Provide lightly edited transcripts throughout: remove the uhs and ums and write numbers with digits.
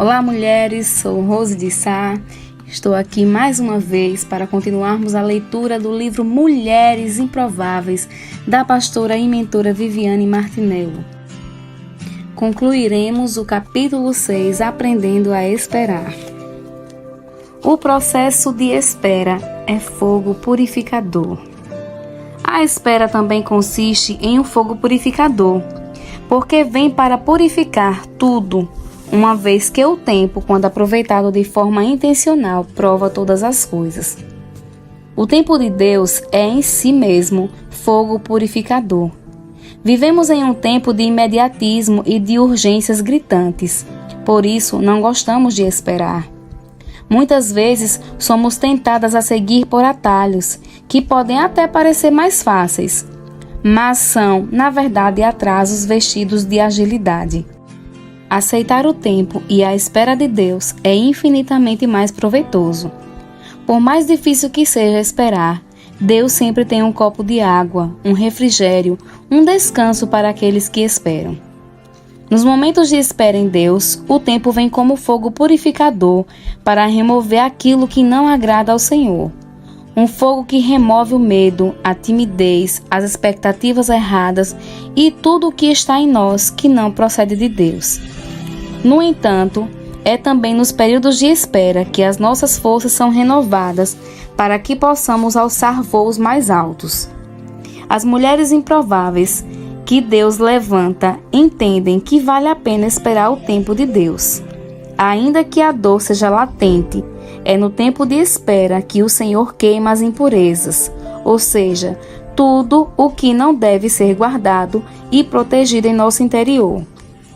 Olá, mulheres, sou Rose de Sá. Estou aqui mais uma vez para continuarmos a leitura do livro Mulheres Improváveis, da pastora e mentora Viviane Martinello. Concluiremos o capítulo 6, Aprendendo a Esperar. O processo de espera é fogo purificador. A espera também consiste em um fogo purificador, porque vem para purificar tudo, uma vez que o tempo, quando aproveitado de forma intencional, prova todas as coisas. O tempo de Deus é em si mesmo fogo purificador. Vivemos em um tempo de imediatismo e de urgências gritantes, por isso não gostamos de esperar. Muitas vezes somos tentadas a seguir por atalhos, que podem até parecer mais fáceis, mas são, na verdade, atrasos vestidos de agilidade. Aceitar o tempo e a espera de Deus é infinitamente mais proveitoso. Por mais difícil que seja esperar, Deus sempre tem um copo de água, um refrigério, um descanso para aqueles que esperam. Nos momentos de espera em Deus, o tempo vem como fogo purificador para remover aquilo que não agrada ao Senhor. Um fogo que remove o medo, a timidez, as expectativas erradas e tudo o que está em nós que não procede de Deus. No entanto, é também nos períodos de espera que as nossas forças são renovadas para que possamos alçar voos mais altos. As mulheres improváveis que Deus levanta entendem que vale a pena esperar o tempo de Deus. Ainda que a dor seja latente, é no tempo de espera que o Senhor queima as impurezas, ou seja, tudo o que não deve ser guardado e protegido em nosso interior.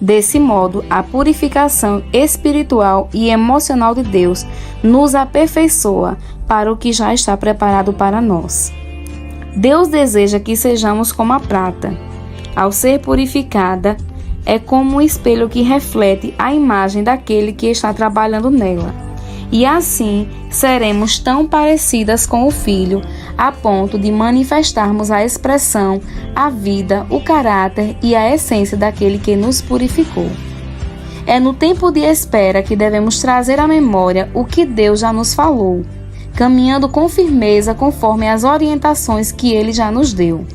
Desse modo, a purificação espiritual e emocional de Deus nos aperfeiçoa para o que já está preparado para nós. Deus deseja que sejamos como a prata. Ao ser purificada, é como um espelho que reflete a imagem daquele que está trabalhando nela. E assim, seremos tão parecidas com o Filho, a ponto de manifestarmos a expressão, a vida, o caráter e a essência daquele que nos purificou. É no tempo de espera que devemos trazer à memória o que Deus já nos falou, caminhando com firmeza conforme as orientações que Ele já nos deu.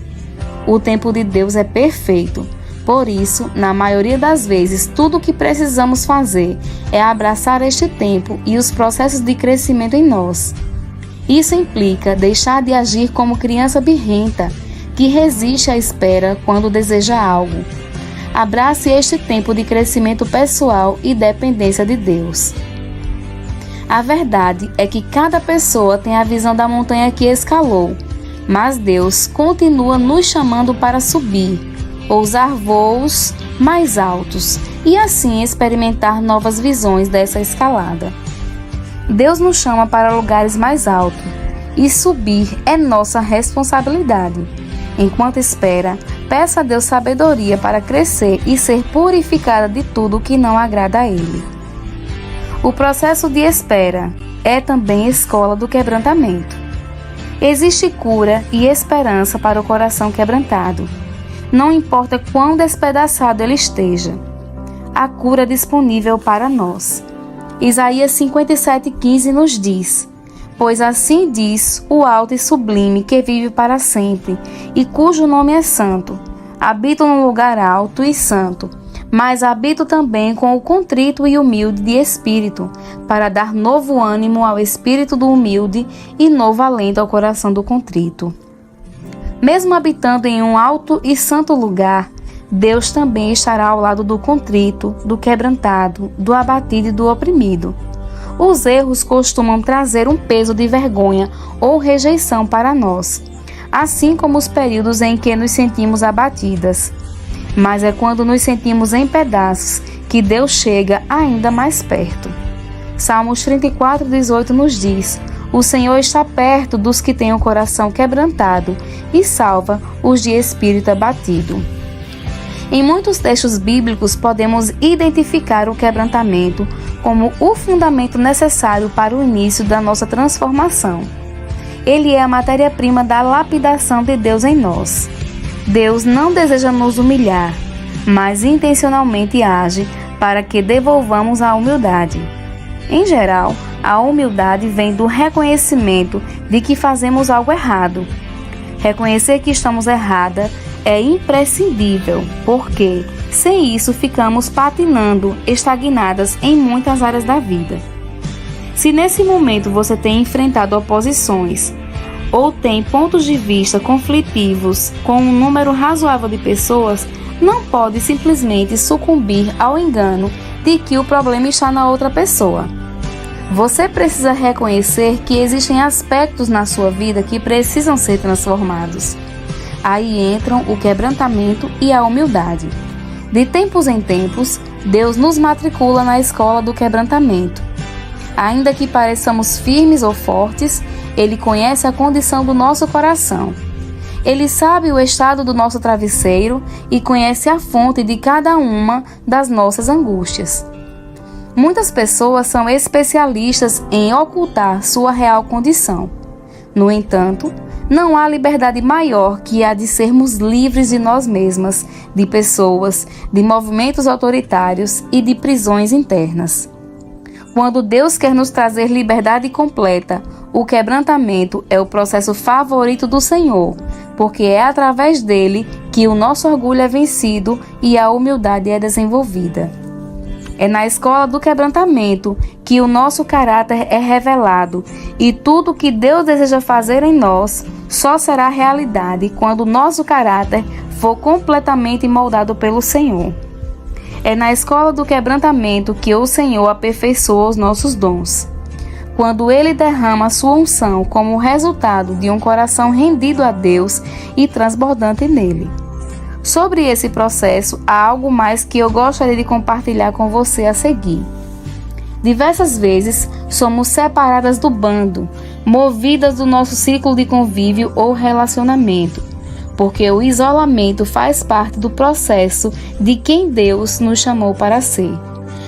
O tempo de Deus é perfeito. Por isso, na maioria das vezes, tudo o que precisamos fazer é abraçar este tempo e os processos de crescimento em nós. Isso implica deixar de agir como criança birrenta, que resiste à espera quando deseja algo. Abrace este tempo de crescimento pessoal e dependência de Deus. A verdade é que cada pessoa tem a visão da montanha que escalou, mas Deus continua nos chamando para subir, ousar voos mais altos e assim experimentar novas visões dessa escalada. Deus nos chama para lugares mais altos e subir é nossa responsabilidade. Enquanto espera, peça a Deus sabedoria para crescer e ser purificada de tudo que não agrada a Ele. O processo de espera é também escola do quebrantamento. Existe cura e esperança para o coração quebrantado. Não importa quão despedaçado ele esteja, a cura é disponível para nós. Isaías 57,15 nos diz: Pois assim diz o alto e sublime que vive para sempre, e cujo nome é santo. Habito num lugar alto e santo, mas habito também com o contrito e humilde de espírito, para dar novo ânimo ao espírito do humilde e novo alento ao coração do contrito. Mesmo habitando em um alto e santo lugar, Deus também estará ao lado do contrito, do quebrantado, do abatido e do oprimido. Os erros costumam trazer um peso de vergonha ou rejeição para nós, assim como os períodos em que nos sentimos abatidas. Mas é quando nos sentimos em pedaços que Deus chega ainda mais perto. Salmos 34,18 nos diz: O Senhor está perto dos que têm o coração quebrantado e salva os de espírito abatido. Em muitos textos bíblicos podemos identificar o quebrantamento como o fundamento necessário para o início da nossa transformação. Ele é a matéria-prima da lapidação de Deus em nós. Deus não deseja nos humilhar, mas intencionalmente age para que devolvamos a humildade. Em geral, a humildade vem do reconhecimento de que fazemos algo errado. Reconhecer que estamos errada é imprescindível, porque sem isso ficamos patinando, estagnadas em muitas áreas da vida. Se nesse momento você tem enfrentado oposições ou tem pontos de vista conflitivos com um número razoável de pessoas, não pode simplesmente sucumbir ao engano de que o problema está na outra pessoa. Você precisa reconhecer que existem aspectos na sua vida que precisam ser transformados. Aí entram o quebrantamento e a humildade. De tempos em tempos, Deus nos matricula na escola do quebrantamento. Ainda que pareçamos firmes ou fortes, Ele conhece a condição do nosso coração. Ele sabe o estado do nosso travesseiro e conhece a fonte de cada uma das nossas angústias. Muitas pessoas são especialistas em ocultar sua real condição. No entanto, não há liberdade maior que a de sermos livres de nós mesmas, de pessoas, de movimentos autoritários e de prisões internas. Quando Deus quer nos trazer liberdade completa, o quebrantamento é o processo favorito do Senhor, porque é através dele que o nosso orgulho é vencido e a humildade é desenvolvida. É na escola do quebrantamento que o nosso caráter é revelado e tudo o que Deus deseja fazer em nós só será realidade quando o nosso caráter for completamente moldado pelo Senhor. É na escola do quebrantamento que o Senhor aperfeiçoa os nossos dons. Quando Ele derrama a sua unção como resultado de um coração rendido a Deus e transbordante nele. Sobre esse processo, há algo mais que eu gostaria de compartilhar com você a seguir. Diversas vezes, somos separadas do bando, movidas do nosso ciclo de convívio ou relacionamento, porque o isolamento faz parte do processo de quem Deus nos chamou para ser.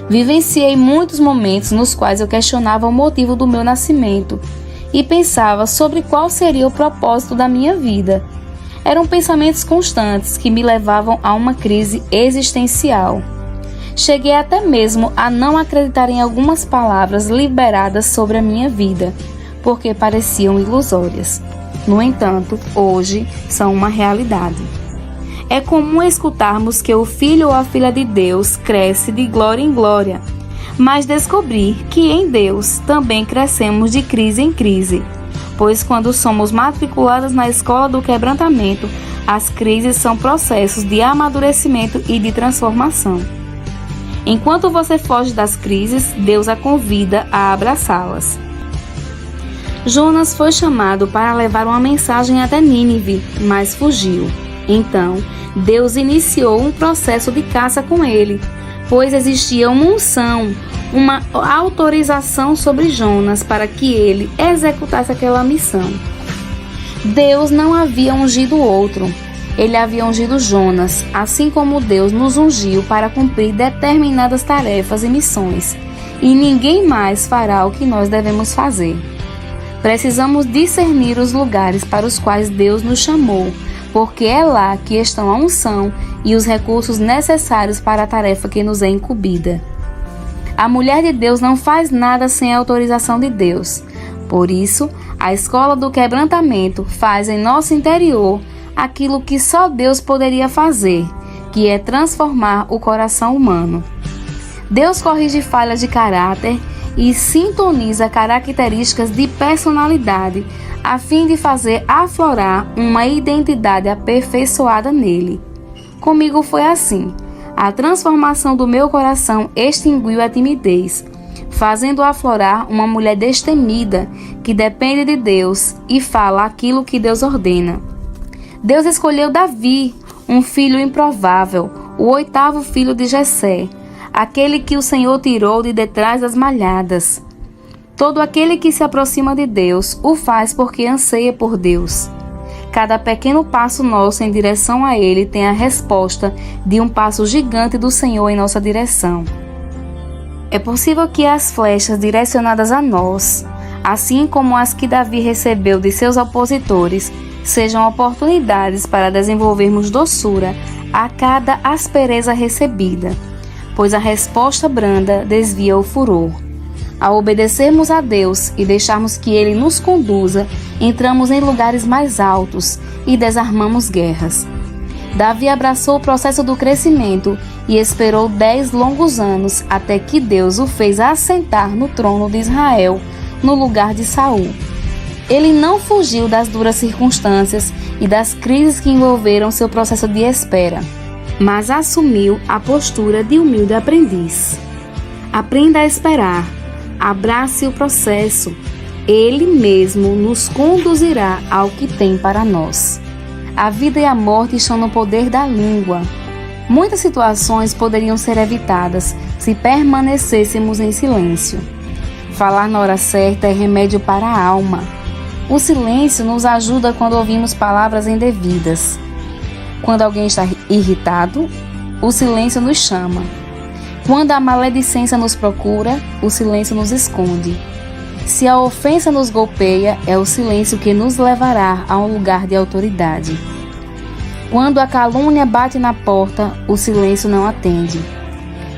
Vivenciei muitos momentos nos quais eu questionava o motivo do meu nascimento e pensava sobre qual seria o propósito da minha vida. Eram pensamentos constantes que me levavam a uma crise existencial. Cheguei até mesmo a não acreditar em algumas palavras liberadas sobre a minha vida, porque pareciam ilusórias. No entanto, hoje são uma realidade. É comum escutarmos que o filho ou a filha de Deus cresce de glória em glória, mas descobrir que em Deus também crescemos de crise em crise. Pois quando somos matriculadas na escola do quebrantamento, as crises são processos de amadurecimento e de transformação. Enquanto você foge das crises, Deus a convida a abraçá-las. Jonas foi chamado para levar uma mensagem até Nínive, mas fugiu. Então, Deus iniciou um processo de caça com ele, pois existia uma unção, uma autorização sobre Jonas para que ele executasse aquela missão. Deus não havia ungido outro, ele havia ungido Jonas, assim como Deus nos ungiu para cumprir determinadas tarefas e missões, e ninguém mais fará o que nós devemos fazer. Precisamos discernir os lugares para os quais Deus nos chamou, porque é lá que estão a unção e os recursos necessários para a tarefa que nos é incumbida. A mulher de Deus não faz nada sem a autorização de Deus. Por isso, a escola do quebrantamento faz em nosso interior aquilo que só Deus poderia fazer, que é transformar o coração humano. Deus corrige falhas de caráter e sintoniza características de personalidade a fim de fazer aflorar uma identidade aperfeiçoada nele. Comigo foi assim. A transformação do meu coração extinguiu a timidez, fazendo aflorar uma mulher destemida que depende de Deus e fala aquilo que Deus ordena. Deus escolheu Davi, um filho improvável, o 8º filho de Jessé, aquele que o Senhor tirou de detrás das malhadas. Todo aquele que se aproxima de Deus o faz porque anseia por Deus. Cada pequeno passo nosso em direção a Ele tem a resposta de um passo gigante do Senhor em nossa direção. É possível que as flechas direcionadas a nós, assim como as que Davi recebeu de seus opositores, sejam oportunidades para desenvolvermos doçura a cada aspereza recebida. pois a resposta branda desvia o furor. Ao obedecermos a Deus e deixarmos que Ele nos conduza, entramos em lugares mais altos e desarmamos guerras. Davi abraçou o processo do crescimento e esperou 10 longos anos até que Deus o fez assentar no trono de Israel, no lugar de Saul. Ele não fugiu das duras circunstâncias e das crises que envolveram seu processo de espera, mas assumiu a postura de humilde aprendiz. Aprenda a esperar, abrace o processo. Ele mesmo nos conduzirá ao que tem para nós. A vida e a morte estão no poder da língua. Muitas situações poderiam ser evitadas se permanecêssemos em silêncio. Falar na hora certa é remédio para a alma. O silêncio nos ajuda quando ouvimos palavras indevidas. Quando alguém está irritado, o silêncio nos chama. Quando a maledicência nos procura, o silêncio nos esconde. Se a ofensa nos golpeia, é o silêncio que nos levará a um lugar de autoridade. Quando a calúnia bate na porta, o silêncio não atende.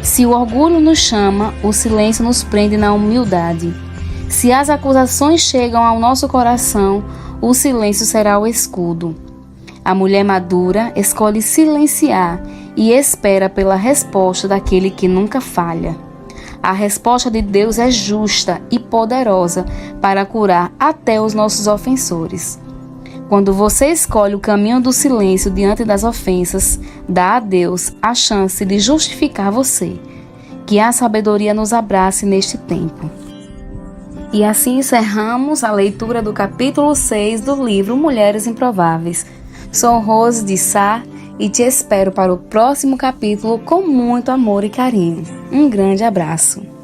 Se o orgulho nos chama, o silêncio nos prende na humildade. Se as acusações chegam ao nosso coração, o silêncio será o escudo. A mulher madura escolhe silenciar e espera pela resposta daquele que nunca falha. A resposta de Deus é justa e poderosa para curar até os nossos ofensores. Quando você escolhe o caminho do silêncio diante das ofensas, dá a Deus a chance de justificar você. Que a sabedoria nos abrace neste tempo. E assim encerramos a leitura do capítulo 6 do livro Mulheres Improváveis. Sou Rose de Sá e te espero para o próximo capítulo com muito amor e carinho. Um grande abraço.